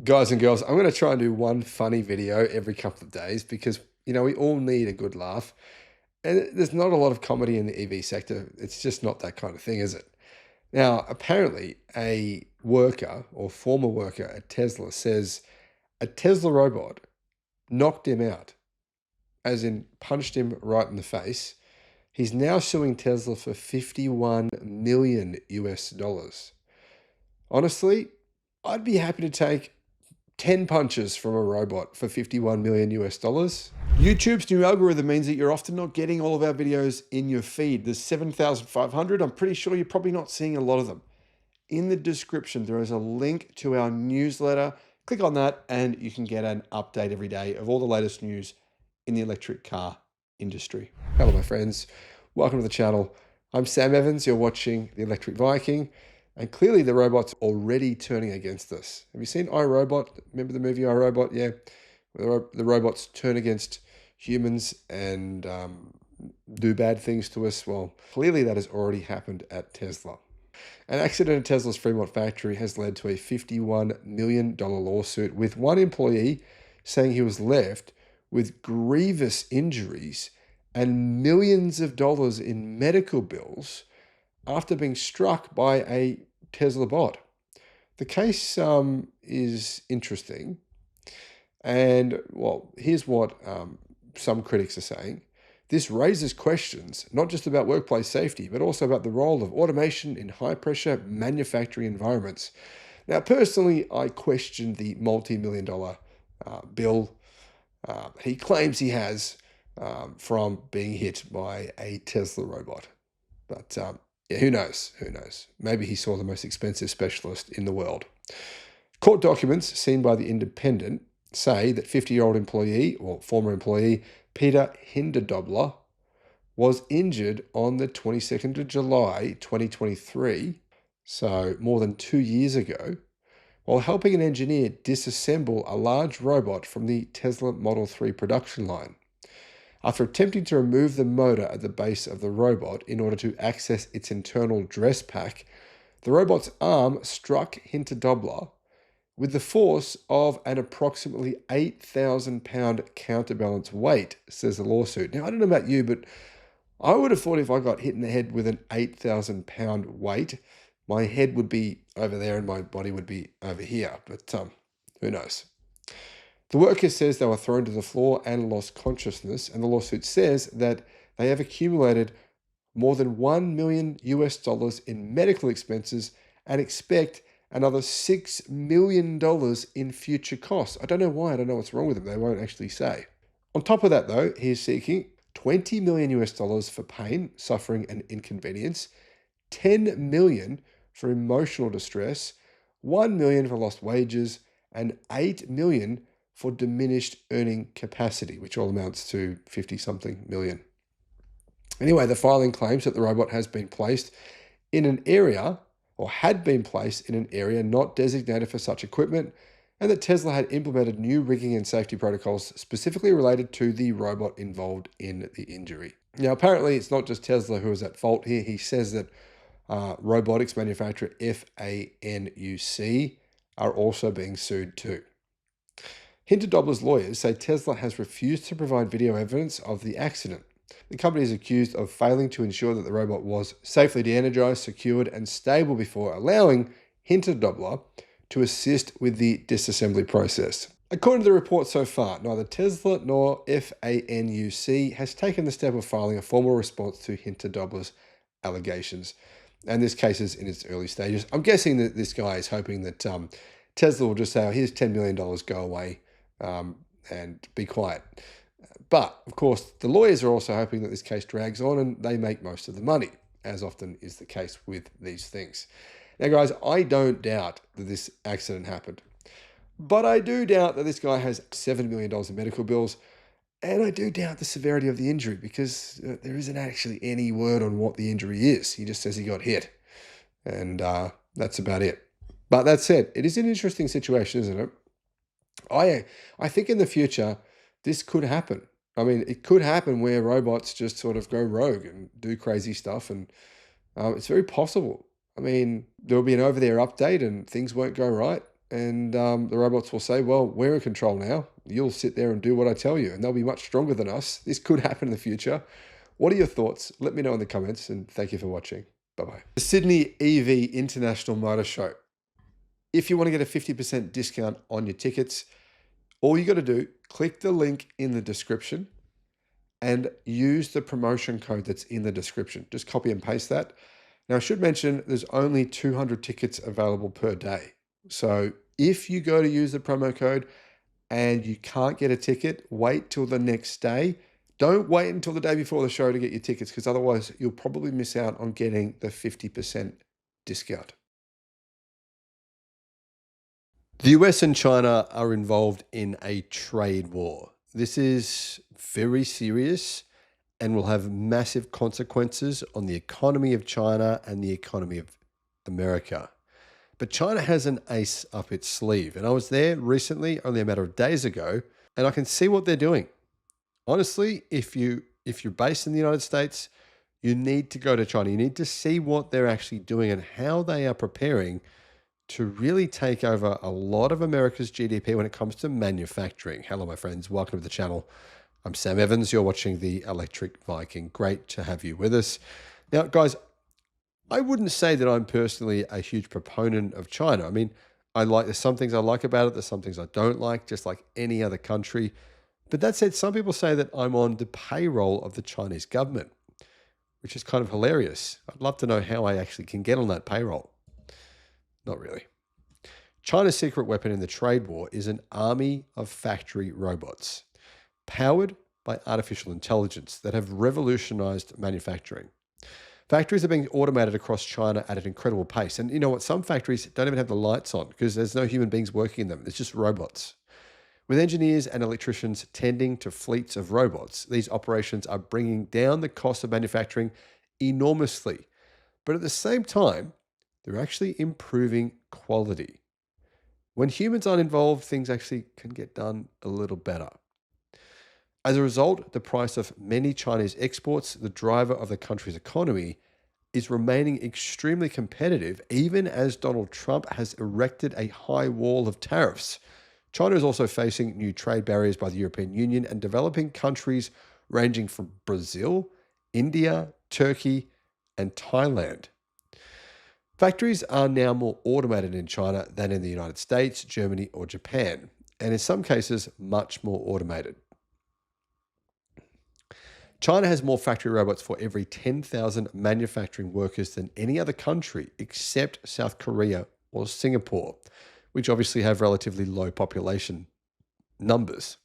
Guys and girls, I'm going to try and do one funny video every couple of days because, we all need a good laugh. And there's not a lot of comedy in the EV sector. It's just not that kind of thing, is it? Now, apparently, a worker or former worker at Tesla says a Tesla robot knocked him out, as in punched him right in the face. He's now suing Tesla for 51 million US dollars. Honestly, I'd be happy to take 10 punches from a robot for 51 million US dollars. YouTube's new algorithm means that you're often not getting all of our videos in your feed. There's 7,500. I'm pretty sure you're probably not seeing a lot of them. In the description, there is a link to our newsletter. Click on that and you can get an update every day of all the latest news in the electric car industry. Hello, my friends. Welcome to the channel. I'm Sam Evans. You're watching the Electric Viking. And clearly the robot's already turning against us. Have you seen iRobot? Remember the movie iRobot? Yeah. Where the robots turn against humans and do bad things to us. Well, clearly that has already happened at Tesla. An accident at Tesla's Fremont factory has led to a $51 million lawsuit, with one employee saying he was left with grievous injuries and millions of dollars in medical bills after being struck by a Tesla bot. The case is interesting. And, well, here's what some critics are saying. This raises questions, not just about workplace safety, but also about the role of automation in high-pressure manufacturing environments. Now, personally, I question the multi-million-dollar bill he claims he has from being hit by a Tesla robot. But yeah, who knows? Who knows? Maybe he saw the most expensive specialist in the world. Court documents seen by The Independent say that 50-year-old employee, or former employee, Peter Hinderdobler, was injured on the 22nd of July, 2023, so more than 2 years ago, while helping an engineer disassemble a large robot from the Tesla Model 3 production line. After attempting to remove the motor at the base of the robot in order to access its internal dress pack, the robot's arm struck Hinderdobler with the force of an approximately 8,000-pound counterbalance weight, says the lawsuit. Now, I don't know about you, but I would have thought if I got hit in the head with an 8,000-pound weight, my head would be over there and my body would be over here. But who knows? The worker says they were thrown to the floor and lost consciousness, and the lawsuit says that they have accumulated more than $1 million US in medical expenses and expect another $6 million in future costs. I don't know why. I don't know what's wrong with them. They won't actually say. On top of that, though, he's seeking $20 million US for pain, suffering, and inconvenience, $10 million for emotional distress, $1 million for lost wages, and $8 million for diminished earning capacity, which all amounts to 50-something million. Anyway, the filing claims that the robot has been placed in an area, or had been placed in an area not designated for such equipment, and that Tesla had implemented new rigging and safety protocols specifically related to the robot involved in the injury. Now, apparently, it's not just Tesla who is at fault here. He says that robotics manufacturer FANUC are also being sued too. Hinderdobler's lawyers say Tesla has refused to provide video evidence of the accident. The company is accused of failing to ensure that the robot was safely de-energized, secured, and stable before allowing Hinderdobler to assist with the disassembly process. According to the report so far, neither Tesla nor FANUC has taken the step of filing a formal response to Hinderdobler's allegations. And this case is in its early stages. I'm guessing that this guy is hoping that Tesla will just say, oh, here's $10 million, go away and be quiet. But, of course, the lawyers are also hoping that this case drags on and they make most of the money, as often is the case with these things. Now, guys, I don't doubt that this accident happened. But I do doubt that this guy has $7 million in medical bills. And I do doubt the severity of the injury because there isn't actually any word on what the injury is. He just says he got hit. And that's about it. But that said, it is an interesting situation, isn't it? I think in the future, this could happen. I mean, it could happen where robots just sort of go rogue and do crazy stuff. And it's very possible. I mean, there'll be an over-the-air update and things won't go right. and the robots will say, well, we're in control now. You'll sit there and do what I tell you, and they'll be much stronger than us. This could happen in the future. What are your thoughts? Let me know in the comments, and thank you for watching. Bye-bye. The Sydney EV International Motor Show. If you want to get a 50% discount on your tickets, all you got to do, click the link in the description and use the promotion code that's in the description. Just copy and paste that. Now, I should mention there's only 200 tickets available per day. So if you go to use the promo code and you can't get a ticket, wait till the next day. Don't wait until the day before the show to get your tickets, because otherwise you'll probably miss out on getting the 50% discount. The US and China are involved in a trade war. This is very serious and will have massive consequences on the economy of China and the economy of America. But China has an ace up its sleeve. And I was there recently, only a matter of days ago, and I can see what they're doing. Honestly, if you're based in the United States, you need to go to China. You need to see what they're actually doing and how they are preparing to really take over a lot of America's GDP when it comes to manufacturing. Hello, my friends. Welcome to the channel. I'm Sam Evans. You're watching the Electric Viking. Great to have you with us. Now, guys, I wouldn't say that I'm personally a huge proponent of China. I mean, there's some things I like about it. There's some things I don't like, just like any other country. But that said, some people say that I'm on the payroll of the Chinese government, which is kind of hilarious. I'd love to know how I actually can get on that payroll. Not really. China's secret weapon in the trade war is an army of factory robots, powered by artificial intelligence that have revolutionized manufacturing. Factories are being automated across China at an incredible pace. And you know what? Some factories don't even have the lights on because there's no human beings working in them. It's just robots. With engineers and electricians tending to fleets of robots, these operations are bringing down the cost of manufacturing enormously. But at the same time, they're actually improving quality. When humans aren't involved, things actually can get done a little better. As a result, the price of many Chinese exports, the driver of the country's economy, is remaining extremely competitive, even as Donald Trump has erected a high wall of tariffs. China is also facing new trade barriers by the European Union and developing countries ranging from Brazil, India, Turkey, and Thailand. Factories are now more automated in China than in the United States, Germany, or Japan, and in some cases, much more automated. China has more factory robots for every 10,000 manufacturing workers than any other country except South Korea or Singapore, which obviously have relatively low population numbers.